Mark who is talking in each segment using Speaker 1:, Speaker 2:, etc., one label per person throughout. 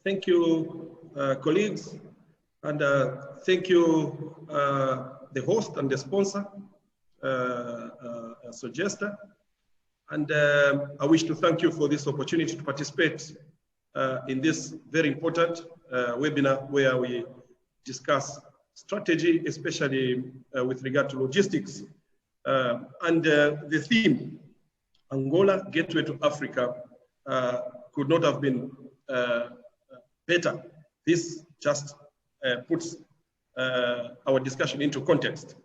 Speaker 1: Thank you, colleagues, and thank you, the host and the sponsor, Suggester. And I wish to thank you for this opportunity to participate in this very important webinar where we discuss strategy, especially with regard to logistics. And the theme, Angola, Gateway to Africa, could not have been better. This just puts our discussion into context.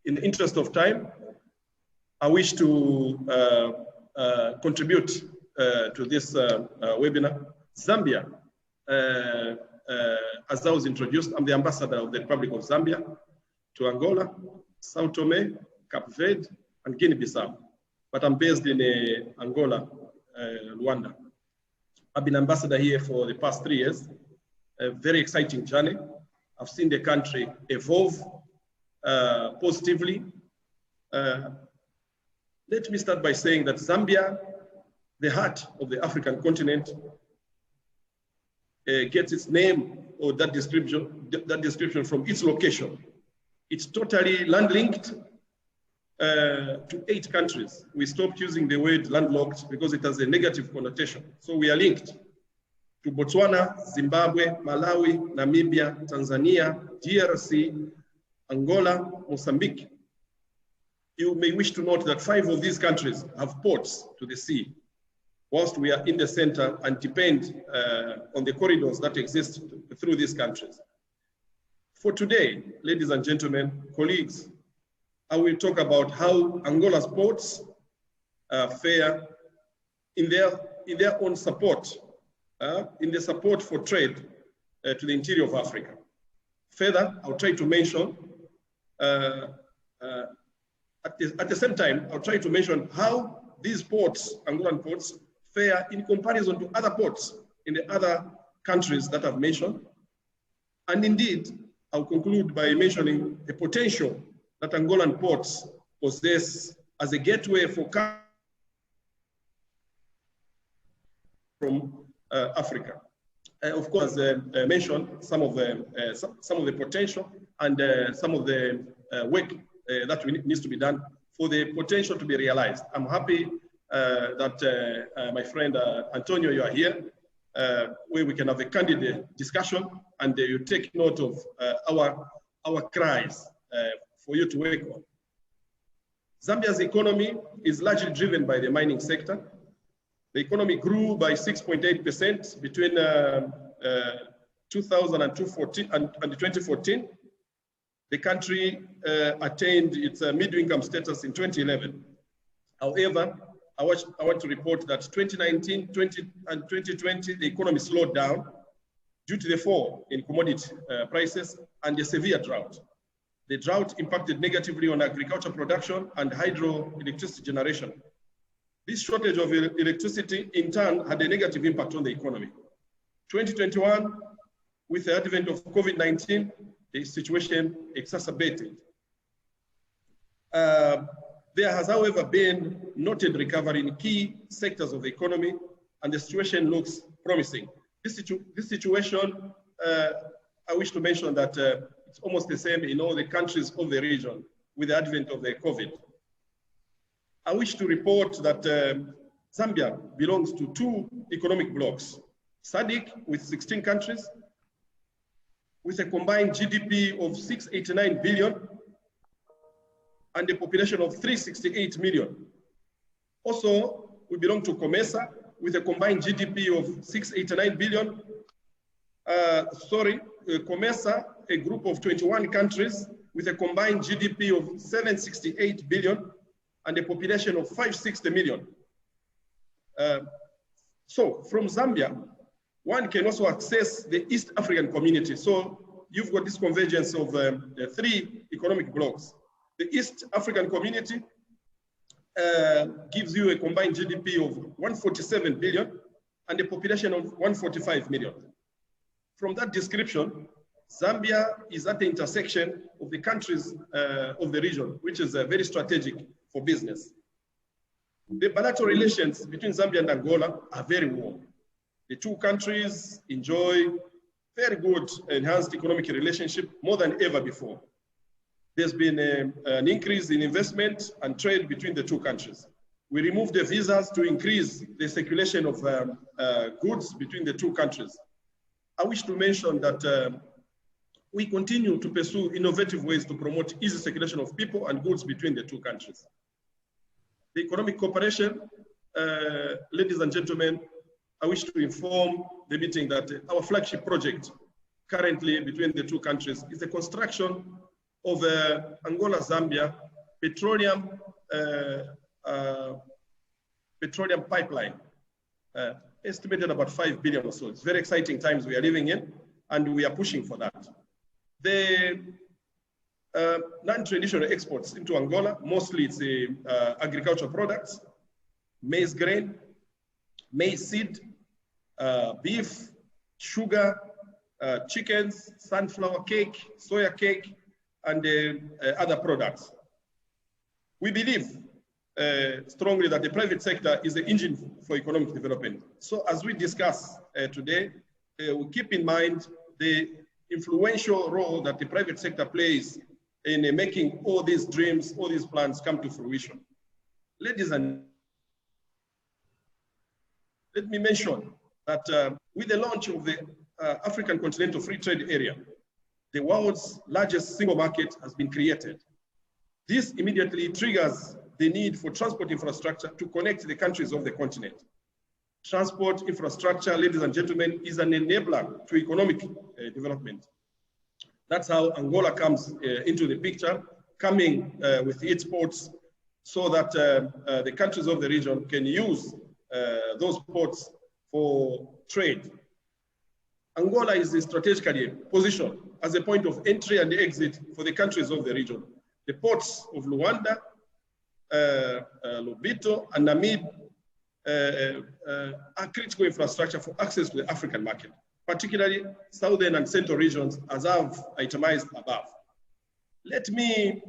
Speaker 1: In the interest of time, I wish to contribute to this webinar. Zambia, as I was introduced, I'm the ambassador of the Republic of Zambia to Angola, Sao Tome, Cape Verde, and Guinea-Bissau. But I'm based in Angola, Rwanda. I've been ambassador here for the past 3 years. A very exciting journey. I've seen the country evolve positively. Let me start by saying that Zambia, the heart of the African continent, gets its name or that description from its location. It's totally land-linked to 8 countries. We stopped using the word landlocked because it has a negative connotation. So we are linked to Botswana, Zimbabwe, Malawi, Namibia, Tanzania, DRC, Angola, Mozambique. You may wish to note that 5 of these countries have ports to the sea, whilst we are in the center and depend on the corridors that exist through these countries. For today, ladies and gentlemen, colleagues, I will talk about how Angola's ports fare in their own support, in the support for trade to the interior of Africa. Further, I'll try to mention, at the same time, I'll try to mention how these ports, Angolan ports, fare in comparison to other ports in the other countries that I've mentioned. And indeed, I'll conclude by mentioning the potential that Angolan ports possess as a gateway for from Africa. Of course, mention some of the potential and some of the work that needs to be done for the potential to be realized. I'm happy that my friend Antonio, you are here, where we can have a candid discussion and you take note of our cries for you to work on. Zambia's economy is largely driven by the mining sector. The economy grew by 6.8% between 2014 and 2014. The country attained its middle-income status in 2011. However, I want to report that 2019, 20 and 2020, the economy slowed down due to the fall in commodity prices and a severe drought. The drought impacted negatively on agriculture production and hydroelectricity generation. This shortage of electricity, in turn, had a negative impact on the economy. 2021, with the advent of COVID-19, the situation exacerbated. There has, however, been noted recovery in key sectors of the economy, and the situation looks promising. This situation, I wish to mention that it's almost the same in all the countries of the region with the advent of the COVID. I wish to report that Zambia belongs to 2 economic blocks, SADC with 16 countries, with a combined GDP of 689 billion and a population of 368 million. Also, we belong to COMESA with a combined GDP of 689 billion. COMESA, a group of 21 countries with a combined GDP of 768 billion and a population of 560 million. So from Zambia, one can also access the East African community. So you've got this convergence of 3 economic blocks. The East African community gives you a combined GDP of 147 billion and a population of 145 million. From that description, Zambia is at the intersection of the countries of the region, which is very strategic for business. The bilateral relations between Zambia and Angola are very warm. The two countries enjoy very good enhanced economic relationship more than ever before. There's been an increase in investment and trade between the two countries. We removed the visas to increase the circulation of goods between the two countries. I wish to mention that we continue to pursue innovative ways to promote easy circulation of people and goods between the two countries. The economic cooperation, ladies and gentlemen, I wish to inform the meeting that our flagship project currently between the two countries is the construction of Angola, Zambia petroleum pipeline, estimated about 5 billion or so. It's very exciting times we are living in, and we are pushing for that. The non-traditional exports into Angola, mostly it's agricultural products, maize grain, maize seed, beef, sugar, chickens, sunflower cake, soya cake, and other products. We believe strongly that the private sector is the engine for economic development. So as we discuss today, we keep in mind the influential role that the private sector plays in making all these dreams, all these plans come to fruition. Ladies and let me mention that with the launch of the African Continental Free Trade Area, the world's largest single market has been created. This immediately triggers the need for transport infrastructure to connect the countries of the continent. Transport infrastructure, ladies and gentlemen, is an enabler to economic development. That's how Angola comes into the picture, coming with its ports so that the countries of the region can use those ports for trade. Angola is strategically positioned as a point of entry and exit for the countries of the region. The ports of Luanda, Lobito, and Namib are critical infrastructure for access to the African market, particularly southern and central regions, as I've itemized above. Let me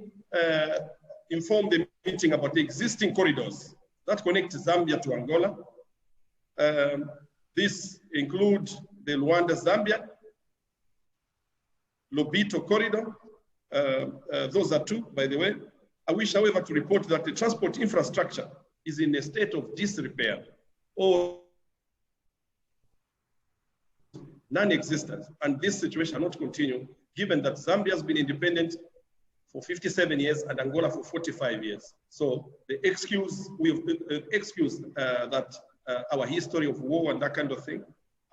Speaker 1: inform the meeting about the existing corridors that connect Zambia to Angola. This includes the Luanda-Zambia, Lobito corridor. Those are two, by the way. I wish, however, to report that the transport infrastructure is in a state of disrepair or non-existent, and this situation cannot continue, given that Zambia has been independent for 57 years and Angola for 45 years. So the excuse, that our history of war and that kind of thing,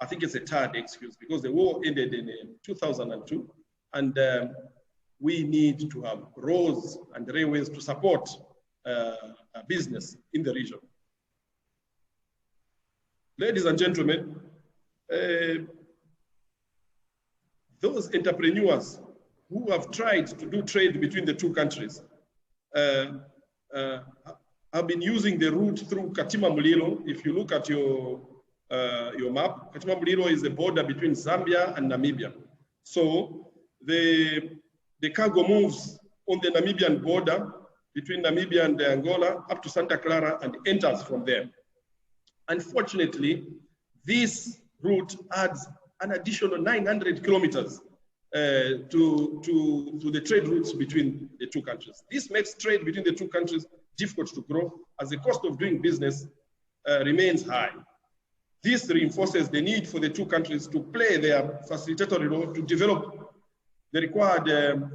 Speaker 1: I think it's a tired excuse, because the war ended in 2002, and we need to have roads and railways to support business in the region. Ladies and gentlemen, those entrepreneurs who have tried to do trade between the two countries have been using the route through Katima Mulilo. If you look at your map, Katima Mulilo is the border between Zambia and Namibia. So the cargo moves on the Namibian border between Namibia and Angola up to Santa Clara and enters from there. Unfortunately, this route adds an additional 900 kilometers to the trade routes between the two countries. This makes trade between the two countries difficult to grow, as the cost of doing business remains high. This reinforces the need for the two countries to play their facilitatory role to develop the required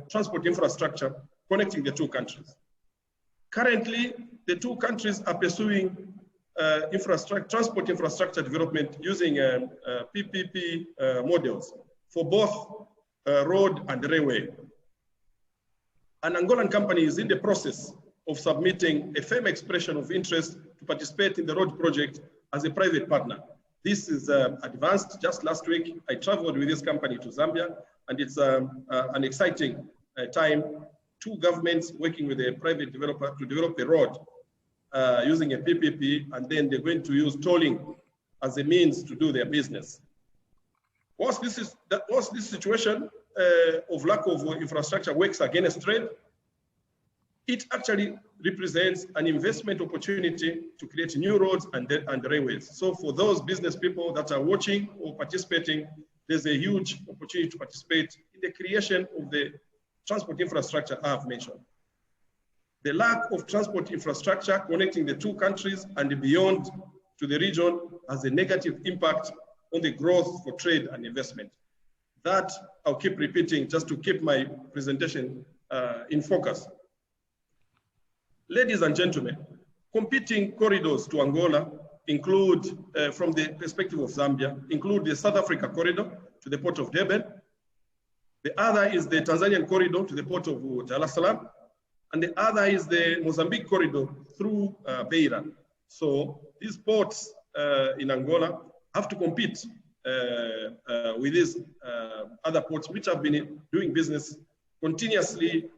Speaker 1: transport infrastructure connecting the two countries. Currently, the two countries are pursuing transport infrastructure development using PPP models for both road and railway. An Angolan company is in the process of submitting a firm expression of interest to participate in the road project as a private partner. This is advanced. Just last week, I traveled with this company to Zambia, and it's an exciting time. Two governments working with a private developer to develop a road using a PPP, and then they're going to use tolling as a means to do their business. Once this situation of lack of infrastructure works against trade, It actually represents an investment opportunity to create new roads and railways. So for those business people that are watching or participating, there's a huge opportunity to participate in the creation of the transport infrastructure I have mentioned. The lack of transport infrastructure connecting the two countries and beyond to the region has a negative impact on the growth for trade and investment. That I'll keep repeating just to keep my presentation in focus. Ladies and gentlemen, competing corridors to Angola include, from the perspective of Zambia, include the South Africa corridor to the port of Durban. The other is the Tanzanian corridor to the port of Dar es Salaam. And the other is the Mozambique corridor through Beira. So these ports in Angola have to compete with these other ports, which have been doing business continuously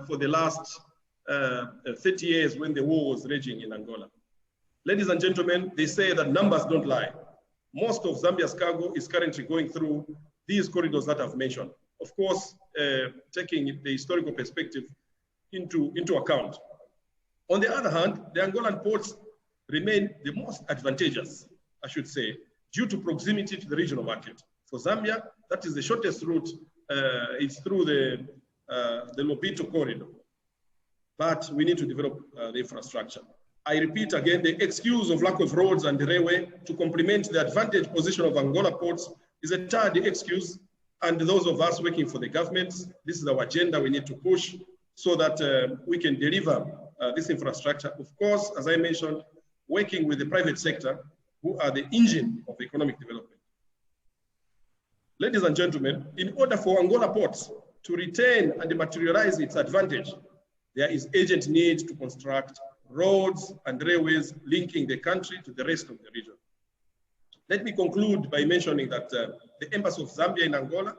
Speaker 1: for the last 30 years when the war was raging in Angola. Ladies and gentlemen, they say that numbers don't lie. Most of Zambia's cargo is currently going through these corridors that I've mentioned. Of course, taking the historical perspective into account. On the other hand, the Angolan ports remain the most advantageous, I should say, due to proximity to the regional market. For Zambia, that is the shortest route. It's through the Lobito corridor. But we need to develop the infrastructure. I repeat again, the excuse of lack of roads and the railway to complement the advantage position of Angola ports is a tardy excuse. And those of us working for the governments, this is our agenda we need to push so that we can deliver this infrastructure. Of course, as I mentioned, working with the private sector, who are the engine of economic development. Ladies and gentlemen, in order for Angola ports to retain and materialize its advantage, there is urgent need to construct roads and railways linking the country to the rest of the region. Let me conclude by mentioning that the Embassy of Zambia in Angola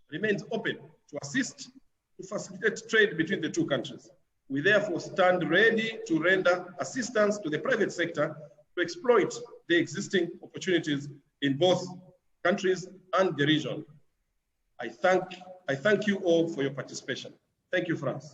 Speaker 1: remains open to assist to facilitate trade between the two countries. We therefore stand ready to render assistance to the private sector to exploit the existing opportunities in both countries and the region. I thank you all for your participation. Thank you, France.